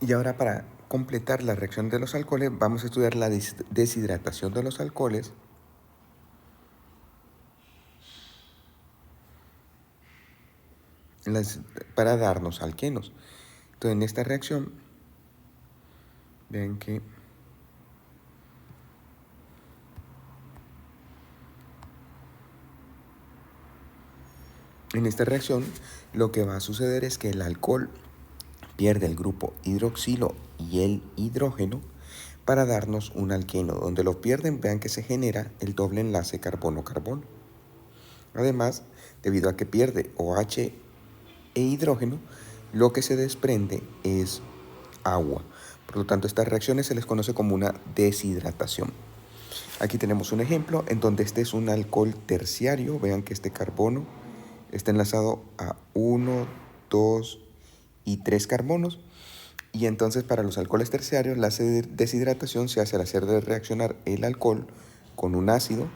Y ahora, para completar la reacción de los alcoholes, vamos a estudiar la deshidratación de los alcoholes para darnos alquenos. Entonces, en esta reacción, vean que en esta reacción lo que va a suceder es que el alcohol pierde el grupo hidroxilo y el hidrógeno para darnos un alqueno. Donde lo pierden, vean que se genera el doble enlace carbono-carbono. Además, debido a que pierde OH e hidrógeno, lo que se desprende es agua. Por lo tanto, estas reacciones se les conoce como una deshidratación. Aquí tenemos un ejemplo en donde este es un alcohol terciario. Vean que este carbono está enlazado a 1, 2 y 3 carbonos. Y entonces, para los alcoholes terciarios, la deshidratación se hace al hacer de reaccionar el alcohol con un ácido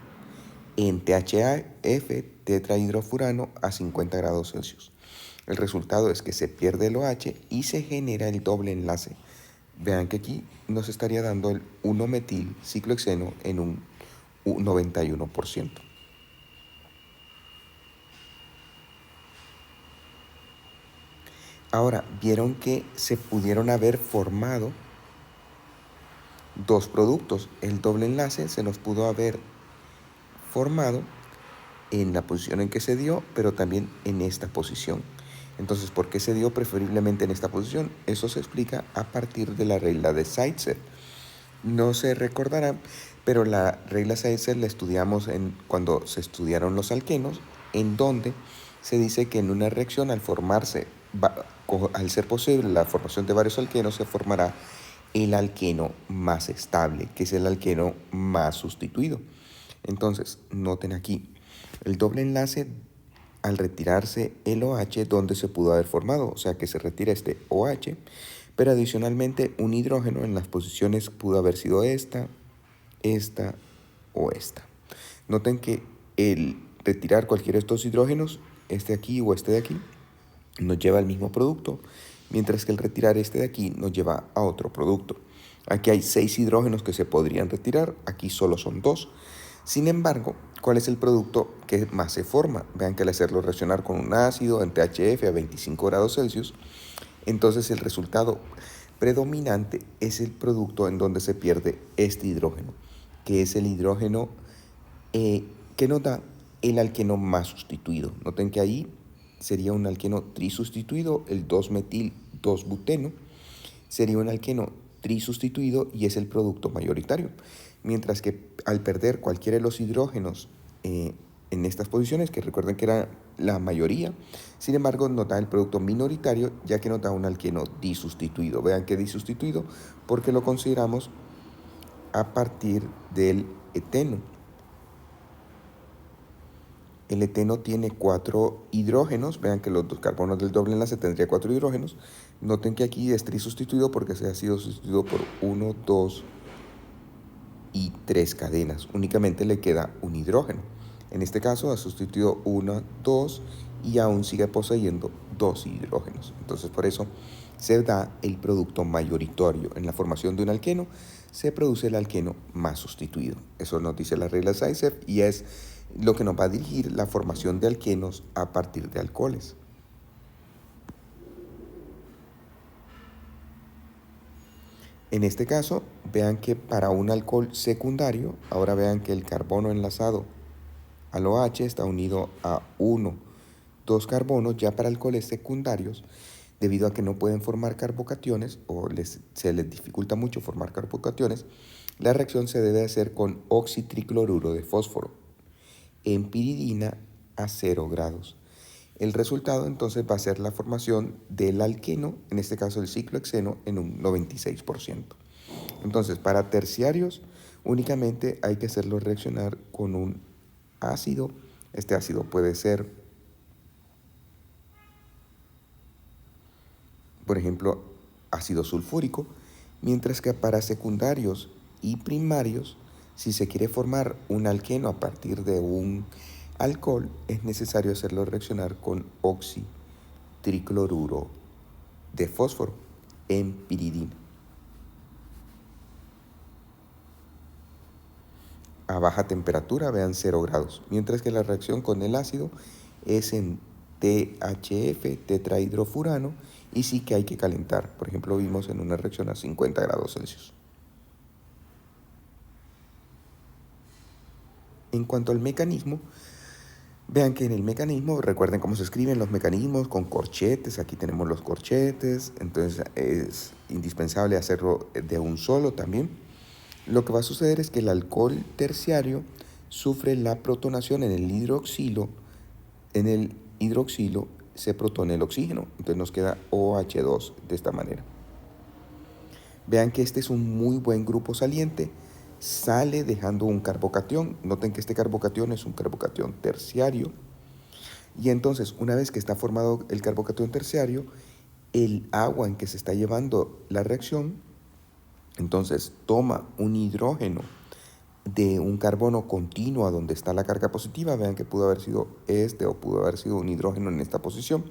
en THF, tetrahidrofurano, a 50 grados Celsius. El resultado es que se pierde el OH y se genera el doble enlace. Vean que aquí nos estaría dando el 1-metil ciclohexeno en un 91%. Ahora, vieron que se pudieron haber formado dos productos. El doble enlace se nos pudo haber formado en la posición en que se dio, pero también en esta posición. Entonces, ¿por qué se dio preferiblemente en esta posición? Eso se explica a partir de la regla de Zaitsev. No se recordarán, pero la regla Zaitsev la estudiamos cuando se estudiaron los alquenos, en donde se dice que en una reacción, al ser posible la formación de varios alquenos, se formará el alqueno más estable, que es el alqueno más sustituido. Entonces, noten aquí, el doble enlace al retirarse el OH, ¿dónde se pudo haber formado? O sea, que se retira este OH, pero adicionalmente un hidrógeno en las posiciones pudo haber sido esta o esta. Noten que el retirar cualquiera de estos hidrógenos, este de aquí o este de aquí, nos lleva al mismo producto, mientras que el retirar este de aquí nos lleva a otro producto. Aquí hay 6 hidrógenos que se podrían retirar, aquí solo son 2. Sin embargo, ¿cuál es el producto que más se forma? Vean que al hacerlo reaccionar con un ácido en THF a 25 grados Celsius, entonces el resultado predominante es el producto en donde se pierde este hidrógeno, que es el hidrógeno que nos da el alqueno más sustituido. Noten que ahí sería un alqueno trisustituido, el 2-metil-2-buteno, sería un alqueno trisustituido y es el producto mayoritario. Mientras que al perder cualquiera de los hidrógenos en estas posiciones, que recuerden que era la mayoría, sin embargo nos da el producto minoritario, ya que nos da un alqueno disustituido. Vean que disustituido porque lo consideramos a partir del eteno. El eteno tiene 4 hidrógenos. Vean que los dos carbonos del doble enlace tendría 4 hidrógenos. Noten que aquí es trisustituido porque se ha sido sustituido por 1, 2 y 3 cadenas. Únicamente le queda un hidrógeno. En este caso ha sustituido 1, 2 y aún sigue poseyendo 2 hidrógenos. Entonces, por eso se da el producto mayoritario. En la formación de un alqueno se produce el alqueno más sustituido. Eso nos dice la regla de Zaitsev y es lo que nos va a dirigir la formación de alquenos a partir de alcoholes. En este caso, vean que para un alcohol secundario, ahora vean que el carbono enlazado al OH está unido a 1, 2 carbonos. Ya para alcoholes secundarios, debido a que no pueden formar carbocationes o se les dificulta mucho formar carbocationes, la reacción se debe hacer con oxitricloruro de fósforo en piridina a 0 grados. El resultado entonces va a ser la formación del alqueno, en este caso el ciclohexeno, en un 96%. Entonces, para terciarios únicamente hay que hacerlo reaccionar con un ácido. Este ácido puede ser, por ejemplo, ácido sulfúrico, mientras que para secundarios y primarios, si se quiere formar un alqueno a partir de un alcohol, es necesario hacerlo reaccionar con oxitricloruro de fósforo en piridina. A baja temperatura, vean 0 grados, mientras que la reacción con el ácido es en THF, tetrahidrofurano, y sí que hay que calentar. Por ejemplo, vimos en una reacción a 50 grados Celsius. En cuanto al mecanismo, vean que en el mecanismo, recuerden cómo se escriben los mecanismos con corchetes, aquí tenemos los corchetes, entonces es indispensable hacerlo de un solo también. Lo que va a suceder es que el alcohol terciario sufre la protonación en el hidroxilo se protona el oxígeno, entonces nos queda OH2 de esta manera. Vean que este es un muy buen grupo saliente, sale dejando un carbocatión. Noten que este carbocatión es un carbocatión terciario. Y entonces, una vez que está formado el carbocatión terciario, el agua en que se está llevando la reacción, entonces toma un hidrógeno de un carbono continuo a donde está la carga positiva. Vean que pudo haber sido este o pudo haber sido un hidrógeno en esta posición.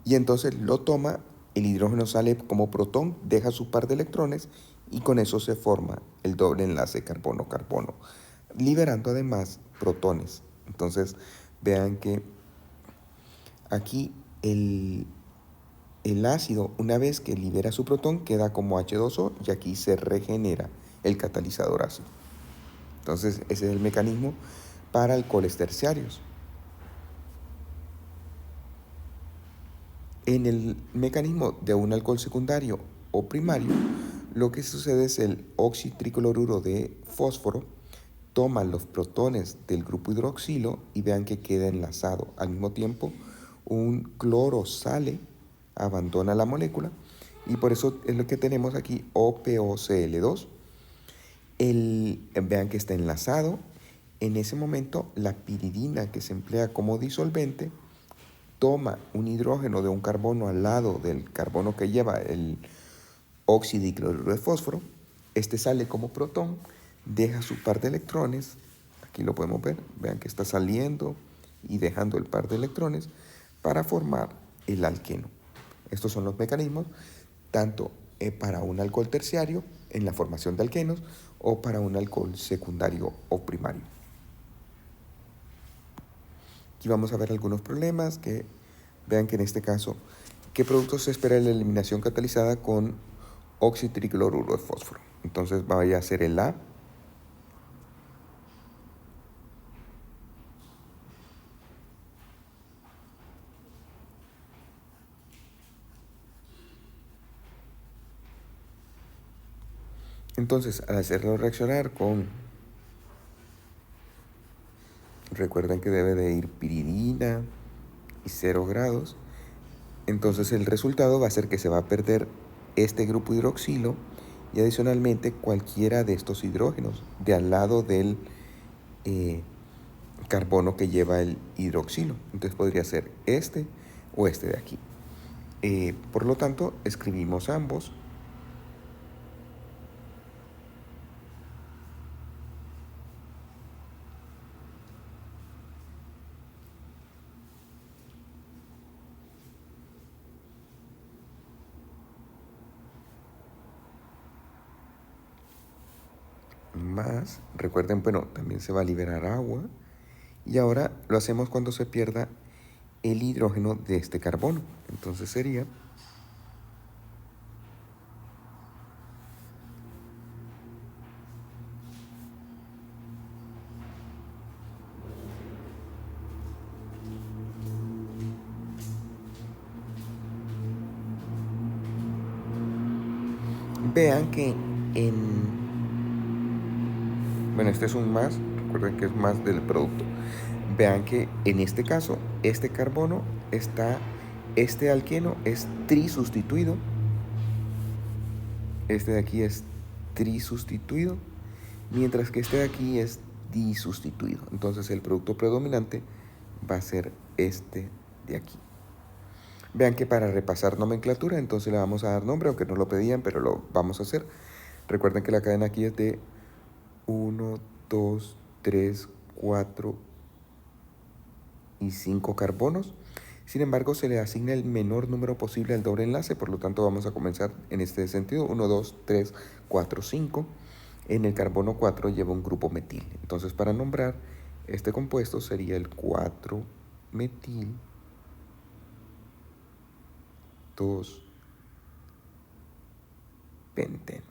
Y entonces lo toma, el hidrógeno sale como protón, deja su par de electrones y con eso se forma el doble enlace carbono-carbono, liberando además protones. Entonces vean que aquí el ácido, una vez que libera su protón, queda como H2O y aquí se regenera el catalizador ácido. Entonces ese es el mecanismo para alcoholes terciarios. En el mecanismo de un alcohol secundario o primario, lo que sucede es el oxitricloruro de fósforo toma los protones del grupo hidroxilo y vean que queda enlazado. Al mismo tiempo, un cloro sale, abandona la molécula y por eso es lo que tenemos aquí OPOCl2. Vean que está enlazado. En ese momento, la piridina que se emplea como disolvente toma un hidrógeno de un carbono al lado del carbono que lleva el óxido y cloruro de fósforo. Este sale como protón, deja su par de electrones. Aquí lo podemos ver. Vean que está saliendo y dejando el par de electrones para formar el alqueno. Estos son los mecanismos, tanto para un alcohol terciario en la formación de alquenos o para un alcohol secundario o primario. Aquí vamos a ver algunos problemas que vean que en este caso, ¿qué producto se espera en la eliminación catalizada con oxitricloruro de fósforo? Entonces vaya a ser el A. Entonces, al hacerlo reaccionar con, recuerden que debe de ir piridina y 0 grados, entonces el resultado va a ser que se va a perder este grupo hidroxilo y adicionalmente cualquiera de estos hidrógenos de al lado del carbono que lleva el hidroxilo. Entonces podría ser este o este de aquí. Por lo tanto, escribimos ambos. Más, recuerden, bueno, también se va a liberar agua. Y ahora lo hacemos cuando se pierda el hidrógeno de este carbono. Entonces sería vean que bueno, este es un más, recuerden que es más del producto. Vean que en este caso, este carbono está, este alqueno es trisustituido, este de aquí es trisustituido, mientras que este de aquí es disustituido. Entonces el producto predominante va a ser este de aquí. Vean que para repasar nomenclatura, entonces le vamos a dar nombre, aunque no lo pedían, pero lo vamos a hacer. Recuerden que la cadena aquí es de 1, 2, 3, 4 y 5 carbonos. Sin embargo, se le asigna el menor número posible al doble enlace, por lo tanto vamos a comenzar en este sentido. 1, 2, 3, 4, 5. En el carbono 4 lleva un grupo metil. Entonces, para nombrar este compuesto sería el 4-metil 2-penteno.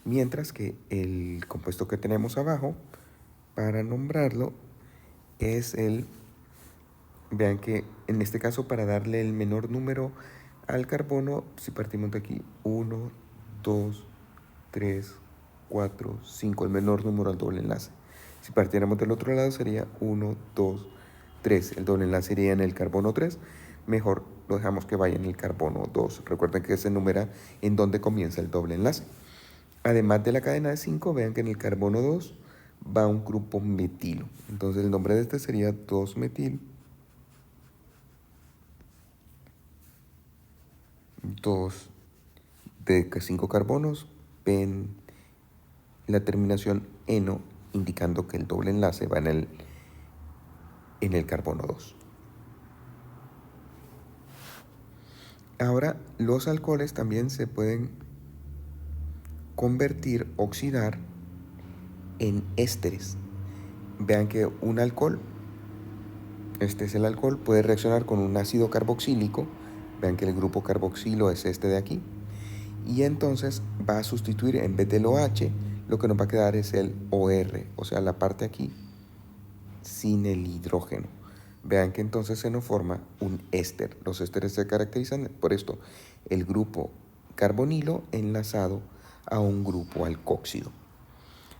Mientras que el compuesto que tenemos abajo, para nombrarlo, es el... Vean que en este caso, para darle el menor número al carbono, si partimos de aquí, 1, 2, 3, 4, 5, el menor número al doble enlace. Si partiéramos del otro lado sería 1, 2, 3, el doble enlace iría en el carbono 3, mejor lo dejamos que vaya en el carbono 2. Recuerden que se enumera en donde comienza el doble enlace. Además de la cadena de 5, vean que en el carbono 2 va un grupo metilo. Entonces el nombre de este sería 2-metil 2 de 5 carbonos, la terminación eno, indicando que el doble enlace va en el carbono 2. Ahora, los alcoholes también se pueden convertir, oxidar en ésteres. Vean que un alcohol, este es el alcohol, puede reaccionar con un ácido carboxílico. Vean que el grupo carboxilo es este de aquí. Y entonces va a sustituir, en vez del OH, lo que nos va a quedar es el OR, o sea, la parte aquí sin el hidrógeno. Vean que entonces se nos forma un éster. Los ésteres se caracterizan por esto: el grupo carbonilo enlazado a un grupo alcóxido.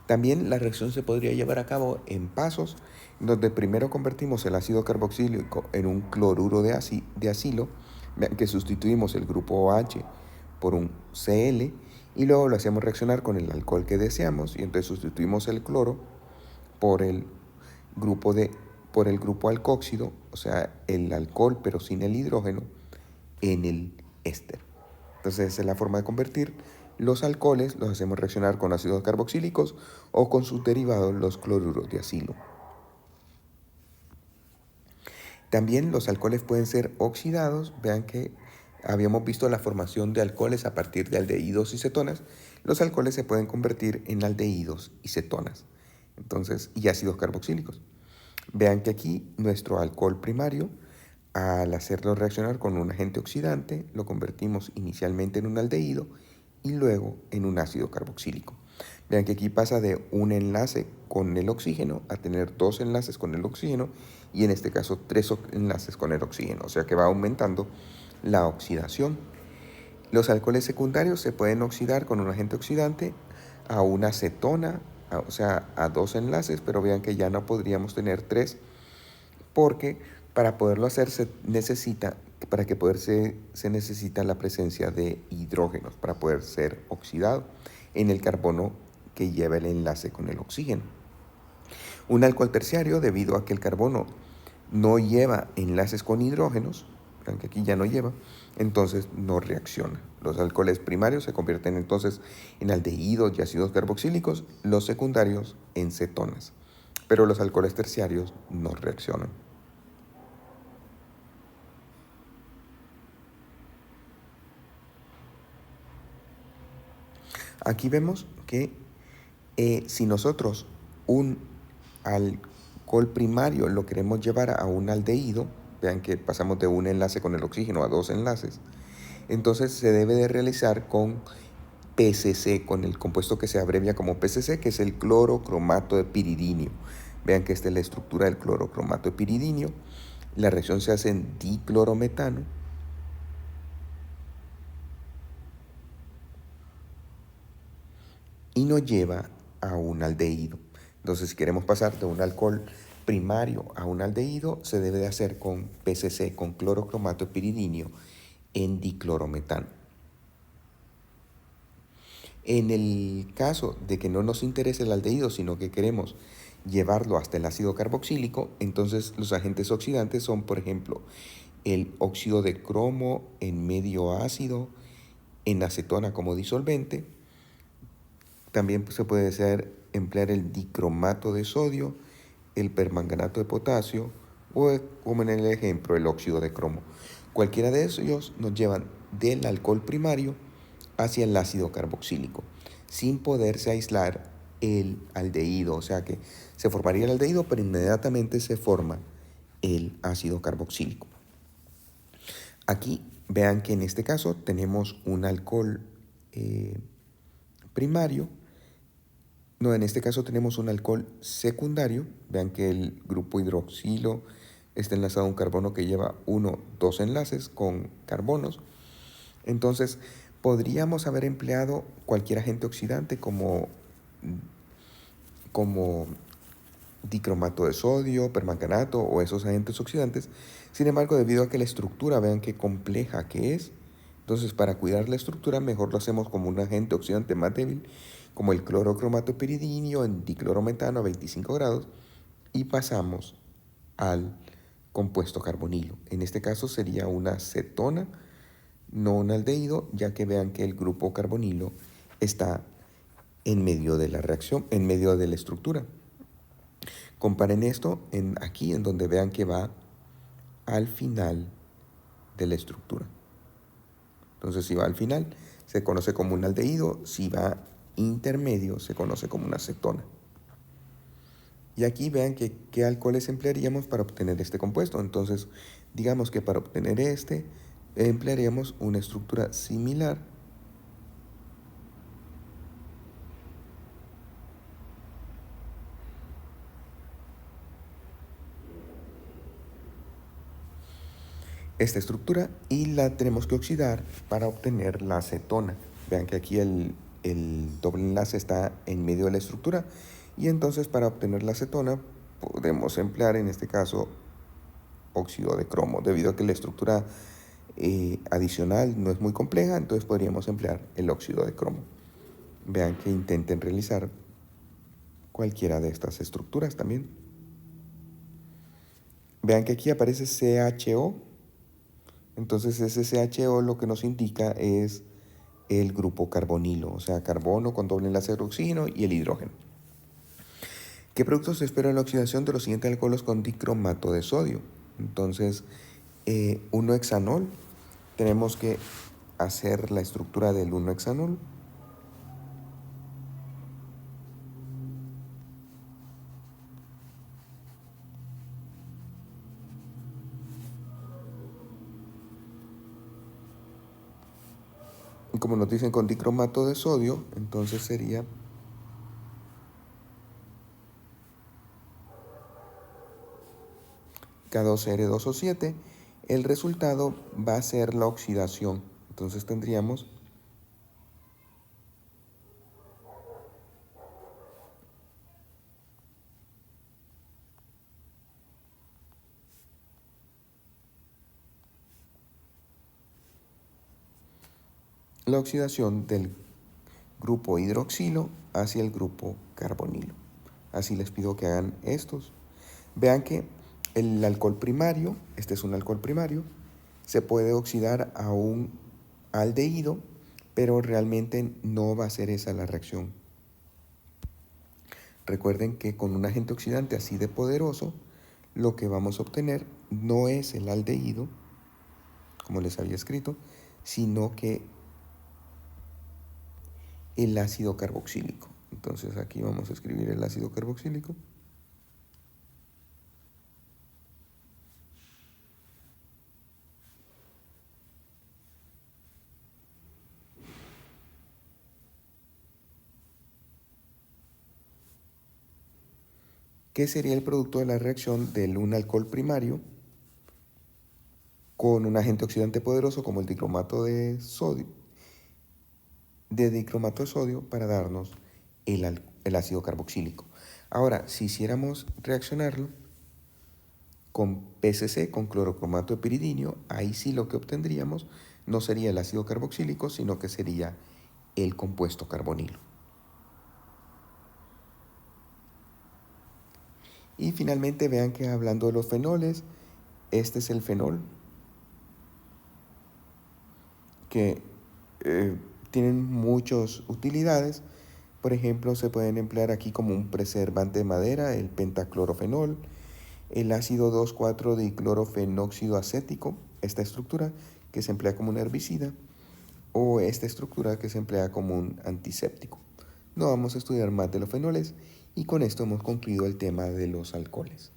También la reacción se podría llevar a cabo en pasos donde primero convertimos el ácido carboxílico en un cloruro de acilo. Vean que sustituimos el grupo OH por un Cl y luego lo hacemos reaccionar con el alcohol que deseamos, y entonces sustituimos el cloro por el grupo alcóxido, o sea, el alcohol pero sin el hidrógeno, en el éster. Entonces esa es la forma de convertir los alcoholes. Los hacemos reaccionar con ácidos carboxílicos o con sus derivados, los cloruros de acilo. También los alcoholes pueden ser oxidados. Vean que habíamos visto la formación de alcoholes a partir de aldehídos y cetonas. Los alcoholes se pueden convertir en aldehídos y cetonas, entonces, y ácidos carboxílicos. Vean que aquí nuestro alcohol primario, al hacerlo reaccionar con un agente oxidante, lo convertimos inicialmente en un aldehído y luego en un ácido carboxílico. Vean que aquí pasa de un enlace con el oxígeno a tener 2 enlaces con el oxígeno, y en este caso 3 enlaces con el oxígeno, o sea que va aumentando la oxidación. Los alcoholes secundarios se pueden oxidar con un agente oxidante a una cetona, o sea, a 2 enlaces, pero vean que ya no podríamos tener 3, porque para poderlo hacer se necesita la presencia de hidrógenos para poder ser oxidado en el carbono que lleva el enlace con el oxígeno. Un alcohol terciario, debido a que el carbono no lleva enlaces con hidrógenos, aunque aquí ya no lleva, entonces no reacciona. Los alcoholes primarios se convierten entonces en aldehídos y ácidos carboxílicos, los secundarios en cetonas, pero los alcoholes terciarios no reaccionan. Aquí vemos que si nosotros un alcohol primario lo queremos llevar a un aldehído, vean que pasamos de un enlace con el oxígeno a 2 enlaces, entonces se debe de realizar con PCC, con el compuesto que se abrevia como PCC, que es el clorocromato de piridinio. Vean que esta es la estructura del clorocromato de piridinio. La reacción se hace en diclorometano. Y nos lleva a un aldehído. Entonces, si queremos pasar de un alcohol primario a un aldehído, se debe de hacer con PCC, con clorocromato de piridinio en diclorometano. En el caso de que no nos interese el aldehído, sino que queremos llevarlo hasta el ácido carboxílico, entonces los agentes oxidantes son, por ejemplo, el óxido de cromo en medio ácido, en acetona como disolvente. También se puede emplear el dicromato de sodio, el permanganato de potasio o como en el ejemplo el óxido de cromo. Cualquiera de ellos nos llevan del alcohol primario hacia el ácido carboxílico, sin poderse aislar el aldehído, o sea que se formaría el aldehído, pero inmediatamente se forma el ácido carboxílico. Aquí vean que en este caso tenemos un alcohol primario. No, en este caso tenemos un alcohol secundario. Vean que el grupo hidroxilo está enlazado a un carbono que lleva dos enlaces con carbonos. Entonces, podríamos haber empleado cualquier agente oxidante como dicromato de sodio, permanganato o esos agentes oxidantes. Sin embargo, debido a que la estructura, vean qué compleja que es, entonces para cuidar la estructura mejor lo hacemos como un agente oxidante más débil, como el clorocromatopiridinio en diclorometano a 25 grados, y pasamos al compuesto carbonilo. En este caso sería una cetona, no un aldehído, ya que vean que el grupo carbonilo está en medio de la reacción, en medio de la estructura. Comparen esto aquí en donde vean que va al final de la estructura. Entonces, si va al final, se conoce como un aldehído. Si va intermedio, se conoce como una cetona. Y aquí vean qué alcoholes emplearíamos para obtener este compuesto. Entonces, digamos que para obtener este, emplearíamos una estructura similar. Esta estructura y la tenemos que oxidar para obtener la acetona. Vean que aquí el doble enlace está en medio de la estructura y entonces para obtener la acetona podemos emplear en este caso óxido de cromo. Debido a que la estructura adicional no es muy compleja, entonces podríamos emplear el óxido de cromo. Vean que intenten realizar cualquiera de estas estructuras también. Vean que aquí aparece CHO. Entonces ese CHO lo que nos indica es el grupo carbonilo, o sea, carbono con doble enlace de hidroxilo y el hidrógeno. ¿Qué productos se espera la oxidación de los siguientes alcoholes con dicromato de sodio? Entonces, 1-hexanol, tenemos que hacer la estructura del 1-hexanol. Como nos dicen con dicromato de sodio, entonces sería K2R2O7. El resultado va a ser la oxidación. Entonces tendríamos la oxidación del grupo hidroxilo hacia el grupo carbonilo. Así les pido que hagan estos. Vean que el alcohol primario, este es un alcohol primario, se puede oxidar a un aldehído, pero realmente no va a ser esa la reacción. Recuerden que con un agente oxidante así de poderoso, lo que vamos a obtener no es el aldehído, como les había escrito, sino que el ácido carboxílico. Entonces aquí vamos a escribir el ácido carboxílico. ¿Qué sería el producto de la reacción de un alcohol primario con un agente oxidante poderoso como el dicromato de sodio, para darnos el ácido carboxílico? Ahora, si hiciéramos reaccionarlo con PCC, con clorocromato de piridinio, ahí sí lo que obtendríamos no sería el ácido carboxílico, sino que sería el compuesto carbonilo. Y finalmente vean que hablando de los fenoles, este es el fenol, que tienen muchas utilidades. Por ejemplo, se pueden emplear aquí como un preservante de madera, el pentaclorofenol, el ácido 2,4-diclorofenóxido acético, esta estructura que se emplea como un herbicida, o esta estructura que se emplea como un antiséptico. No vamos a estudiar más de los fenoles y con esto hemos concluido el tema de los alcoholes.